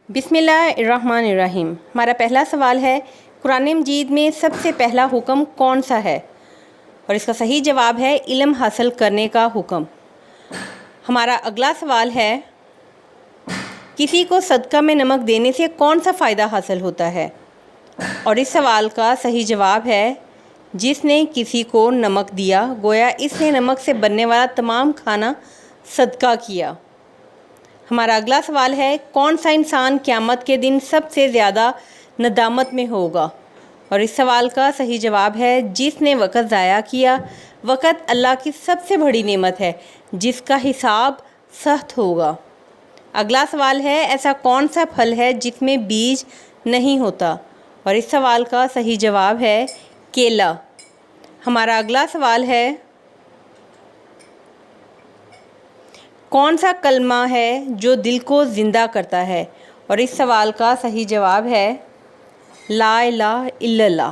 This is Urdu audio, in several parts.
بسم اللہ الرحمن الرحیم۔ ہمارا پہلا سوال ہے، قرآن مجید میں سب سے پہلا حکم کون سا ہے؟ اور اس کا صحیح جواب ہے علم حاصل کرنے کا حکم۔ ہمارا اگلا سوال ہے، کسی کو صدقہ میں نمک دینے سے کون سا فائدہ حاصل ہوتا ہے؟ اور اس سوال کا صحیح جواب ہے، جس نے کسی کو نمک دیا گویا اس نے نمک سے بننے والا تمام کھانا صدقہ کیا۔ ہمارا اگلا سوال ہے، کون سا انسان قیامت کے دن سب سے زیادہ ندامت میں ہوگا؟ اور اس سوال کا صحیح جواب ہے، جس نے وقت ضائع کیا۔ وقت اللہ کی سب سے بڑی نعمت ہے جس کا حساب سخت ہوگا۔ اگلا سوال ہے، ایسا کون سا پھل ہے جس میں بیج نہیں ہوتا؟ اور اس سوال کا صحیح جواب ہے کیلا۔ ہمارا اگلا سوال ہے، کون سا کلمہ ہے جو دل کو زندہ کرتا ہے؟ اور اس سوال کا صحیح جواب ہے لا الہ الا اللہ۔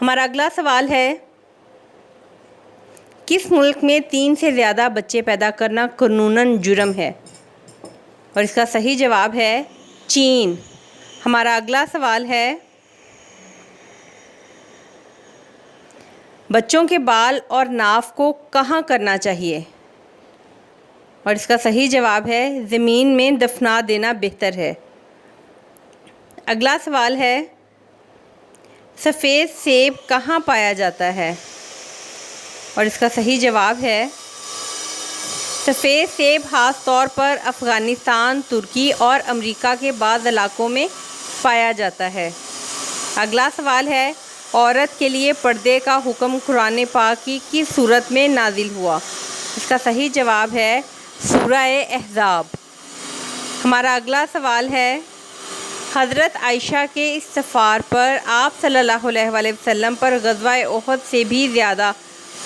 ہمارا اگلا سوال ہے، کس ملک میں 3 سے زیادہ بچے پیدا کرنا قانوناً جرم ہے؟ اور اس کا صحیح جواب ہے چین۔ ہمارا اگلا سوال ہے، بچوں کے بال اور ناف کو کہاں کرنا چاہیے؟ اور اس کا صحیح جواب ہے زمین میں دفنا دینا بہتر ہے۔ اگلا سوال ہے، سفید سیب کہاں پایا جاتا ہے؟ اور اس کا صحیح جواب ہے سفید سیب خاص طور پر افغانستان، ترکی اور امریکہ کے بعض علاقوں میں پایا جاتا ہے۔ اگلا سوال ہے، عورت کے لیے پردے کا حکم قرآن پاک کی کس صورت میں نازل ہوا؟ اس کا صحیح جواب ہے سورہ احزاب۔ ہمارا اگلا سوال ہے، حضرت عائشہ کے استغفار پر آپ صلی اللہ علیہ وآلہ وسلم پر غزوہ احد سے بھی زیادہ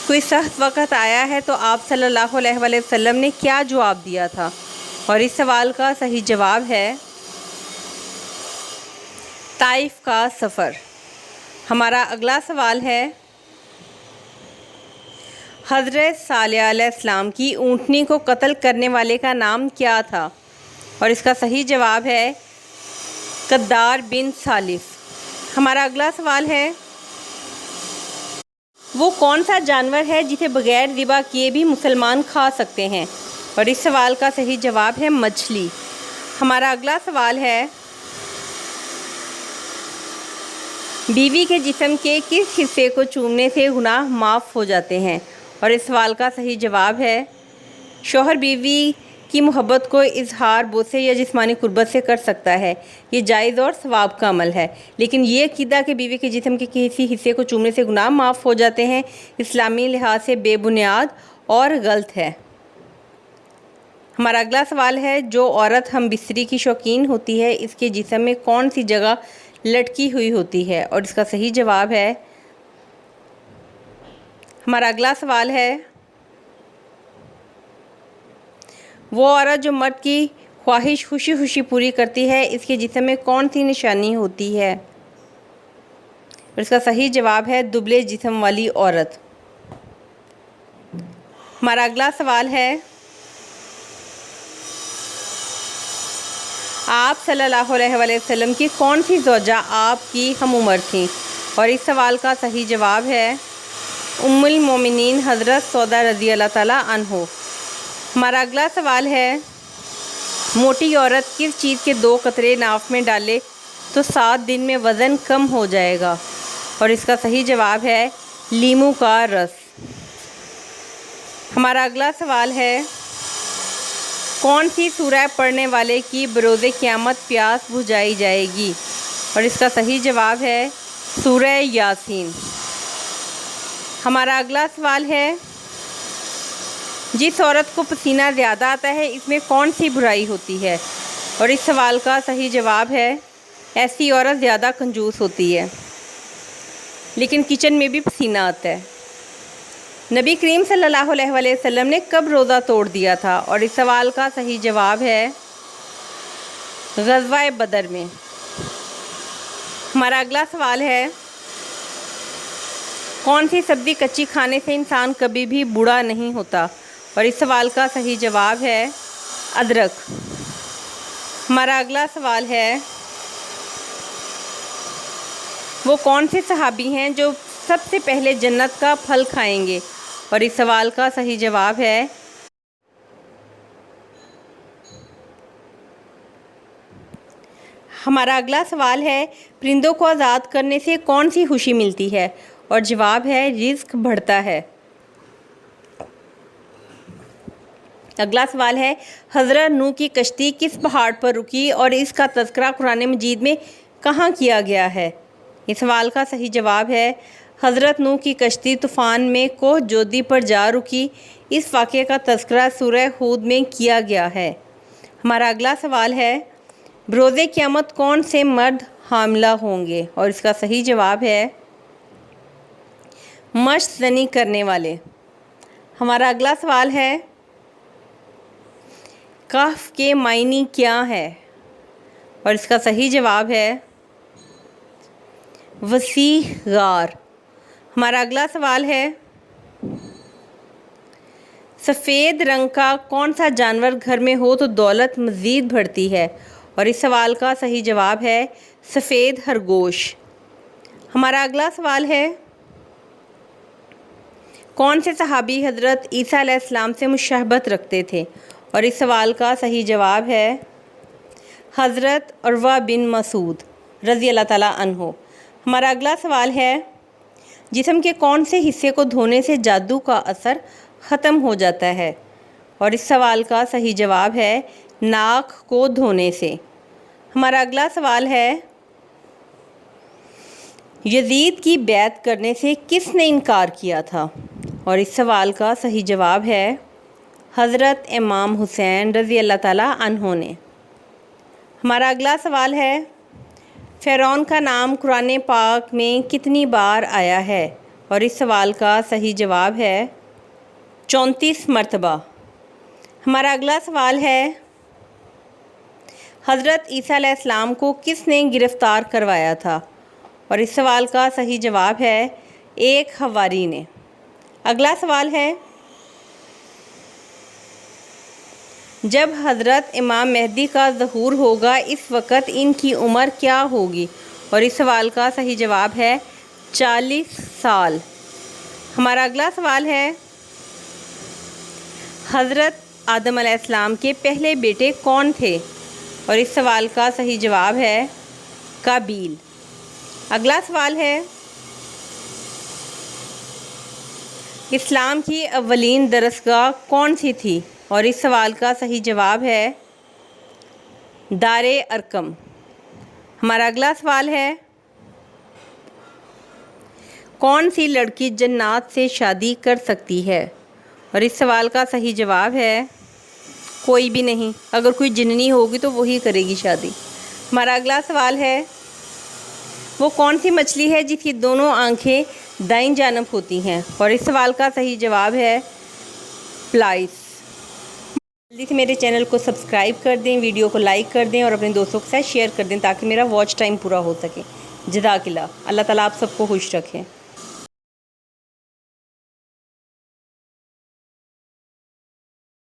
کوئی سخت وقت آیا ہے تو آپ صلی اللہ علیہ وآلہ وسلم نے کیا جواب دیا تھا؟ اور اس سوال کا صحیح جواب ہے طائف کا سفر۔ ہمارا اگلا سوال ہے، حضرت صالح علیہ السلام کی اونٹنی کو قتل کرنے والے کا نام کیا تھا؟ اور اس کا صحیح جواب ہے قدار بن سالف۔ ہمارا اگلا سوال ہے، وہ کون سا جانور ہے جسے بغیر ذبح کیے بھی مسلمان کھا سکتے ہیں؟ اور اس سوال کا صحیح جواب ہے مچھلی۔ ہمارا اگلا سوال ہے، بیوی کے جسم کے کس حصے کو چومنے سے گناہ معاف ہو جاتے ہیں؟ اور اس سوال کا صحیح جواب ہے شوہر بیوی کی محبت کو اظہار بوسے یا جسمانی قربت سے کر سکتا ہے، یہ جائز اور ثواب کا عمل ہے، لیکن یہ عقیدہ کہ بیوی کے جسم کے کسی حصے کو چومنے سے گناہ معاف ہو جاتے ہیں اسلامی لحاظ سے بے بنیاد اور غلط ہے۔ ہمارا اگلا سوال ہے، جو عورت ہم بستری کی شوقین ہوتی ہے اس کے جسم میں کون سی جگہ لٹکی ہوئی ہوتی ہے؟ اور اس کا صحیح جواب ہے ہمارا اگلا سوال ہے، وہ عورت جو مرد کی خواہش خوشی خوشی پوری کرتی ہے اس کے جسم میں کون سی نشانی ہوتی ہے؟ اور اس کا صحیح جواب ہے دبلے جسم والی عورت۔ ہمارا اگلا سوال ہے، آپ صلی اللہ علیہ وآلہ وسلم کی کون سی زوجہ آپ کی ہم عمر تھیں؟ اور اس سوال کا صحیح جواب ہے ام المومنین حضرت سودا رضی اللہ تعالیٰ عنہ۔ ہمارا اگلا سوال ہے، موٹی عورت کس چیز کے 2 قطرے ناف میں ڈالے تو 7 دن میں وزن کم ہو جائے گا؟ اور اس کا صحیح جواب ہے لیموں کا رس۔ ہمارا اگلا سوال ہے، کون سی سورہ پڑھنے والے کی بروز قیامت پیاس بجھائی جائے گی؟ اور اس کا صحیح جواب ہے سورہ یاسین۔ ہمارا اگلا سوال ہے، جس عورت کو پسینہ زیادہ آتا ہے اس میں کون سی برائی ہوتی ہے؟ اور اس سوال کا صحیح جواب ہے ایسی عورت زیادہ کنجوس ہوتی ہے، لیکن کچن میں بھی پسینہ آتا ہے۔ نبی کریم صلی اللہ علیہ وآلہ وسلم نے کب روزہ توڑ دیا تھا؟ اور اس سوال کا صحیح جواب ہے غزوہ بدر میں۔ ہمارا اگلا سوال ہے، کون سی سبزی کچی کھانے سے انسان کبھی بھی بوڑھا نہیں ہوتا؟ اور اس سوال کا صحیح جواب ہے ادرک۔ ہمارا اگلا سوال ہے وہ کون سے صحابی ہیں جو سب سے پہلے جنت کا پھل کھائیں گے؟ اور اس سوال کا صحیح جواب ہے ہمارا اگلا سوال ہے پرندوں کو آزاد کرنے سے کون سی خوشی ملتی ہے؟ اور جواب ہے رزق بڑھتا ہے۔ اگلا سوال ہے حضرت نوح کی کشتی کس پہاڑ پر رکی اور اس کا تذکرہ قرآن مجید میں کہاں کیا گیا ہے؟ اس سوال کا صحیح جواب ہے حضرت نوح کی کشتی طوفان میں کوہ جودی پر جا رکی۔ اس واقعے کا تذکرہ سورہ ہود میں کیا گیا ہے۔ ہمارا اگلا سوال ہے بروز قیامت کون سے مرد حاملہ ہوں گے؟ اور اس کا صحیح جواب ہے مشت زنی کرنے والے۔ ہمارا اگلا سوال ہے کہف کے معنی کیا ہے؟ اور اس کا صحیح جواب ہے وسیع غار۔ ہمارا اگلا سوال ہے سفید رنگ کا کون سا جانور گھر میں ہو تو دولت مزید بڑھتی ہے؟ اور اس سوال کا صحیح جواب ہے سفید خرگوش۔ ہمارا اگلا سوال ہے کون سے صحابی حضرت عیسیٰ علیہ السلام سے مشابہت رکھتے تھے؟ اور اس سوال کا صحیح جواب ہے حضرت عروہ بن مسعود رضی اللہ تعالیٰ عنہ۔ ہمارا اگلا سوال ہے جسم کے کون سے حصے کو دھونے سے جادو کا اثر ختم ہو جاتا ہے؟ اور اس سوال کا صحیح جواب ہے ناک کو دھونے سے۔ ہمارا اگلا سوال ہے یزید کی بیعت کرنے سے کس نے انکار کیا تھا؟ اور اس سوال کا صحیح جواب ہے حضرت امام حسین رضی اللہ تعالیٰ عنہ نے۔ ہمارا اگلا سوال ہے فرعون کا نام قرآن پاک میں کتنی بار آیا ہے؟ اور اس سوال کا صحیح جواب ہے 34 مرتبہ۔ ہمارا اگلا سوال ہے حضرت عیسیٰ علیہ السلام کو کس نے گرفتار کروایا تھا؟ اور اس سوال کا صحیح جواب ہے ایک حواری نے۔ اگلا سوال ہے جب حضرت امام مہدی کا ظہور ہوگا اس وقت ان کی عمر کیا ہوگی؟ اور اس سوال کا صحیح جواب ہے 40 سال۔ ہمارا اگلا سوال ہے حضرت آدم علیہ السلام کے پہلے بیٹے کون تھے؟ اور اس سوال کا صحیح جواب ہے قابیل۔ اگلا سوال ہے اسلام کی اولین درسگاہ کون سی تھی؟ اور اس سوال کا صحیح جواب ہے دار ارقم۔ ہمارا اگلا سوال ہے کون سی لڑکی جنات سے شادی کر سکتی ہے؟ اور اس سوال کا صحیح جواب ہے کوئی بھی نہیں، اگر کوئی جننی ہوگی تو وہی کرے گی شادی۔ ہمارا اگلا سوال ہے وہ کون سی مچھلی ہے جس کی دونوں آنکھیں دائیں جانب ہوتی ہیں؟ اور اس سوال کا صحیح جواب ہے پلائس۔ جلدی سے میرے چینل کو سبسکرائب کر دیں، ویڈیو کو لائک کر دیں اور اپنے دوستوں کے ساتھ شیئر کر دیں تاکہ میرا واچ ٹائم پورا ہو سکے۔ جزاک اللہ۔ اللہ تعالیٰ آپ سب کو خوش رکھیں۔